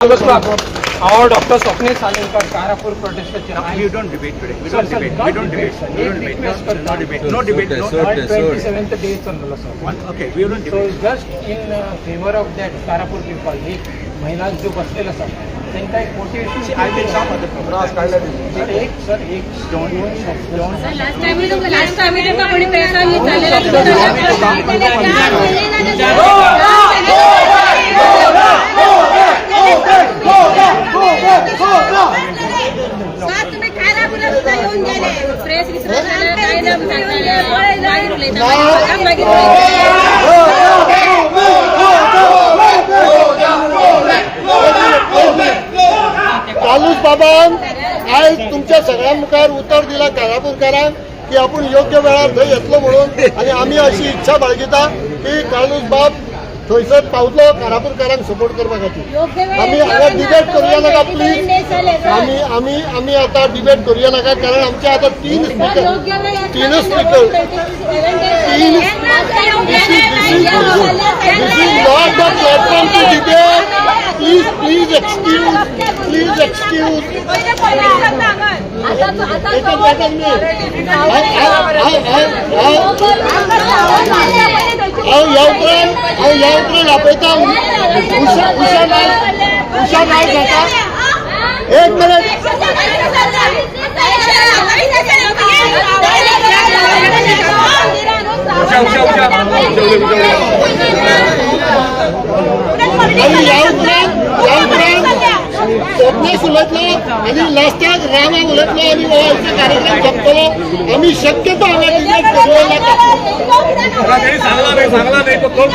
Our Dr. Swapnil Salekar, Karapur protest. We don't debate today. We don't debate. We don't debate. We don't debate. No debate. No debate. No. 27th day चलला sir. Okay, we don't So debate. just in favor of that Karapur people, एक महिला जो बसलेला sir, त्यांचा एक motivation. I will stop at the program. Sir एक don't. Last time में तो बड़ी पैसा ये चलेगा साथ में खाना पूरा येऊन गेले फ्रेश कायदा कालूस बाबान आज तुमच्या सगळ्या मुखार उतर दिला कारापूरकारांक की आपण योग्य वेळार थंय येतलो म्हणून आणि आम्ही अशी इच्छा बाळगिता की कालूस बाब थंयसर पावतलो कारापूरकारांक सपोर्ट करपा खातीर आमी हांगा डिबेट करूया नाका प्लीज आमी आतां डिबेट करूया नाका कारण आमचे आतां तीन speaker this is not the platform to debate please excuse या उपरांत आपयता उषा नायक जाता एक मिनिट आणि या उपरांत स्वप्नेश उलयतलो आणि लास्टाक रामा उलयतलो आणि वयाचे कार्यक्रम सोंपतलो आम्ही शक्यतो हांगा डिबेट करूया नाका सांगला नाही तो कोण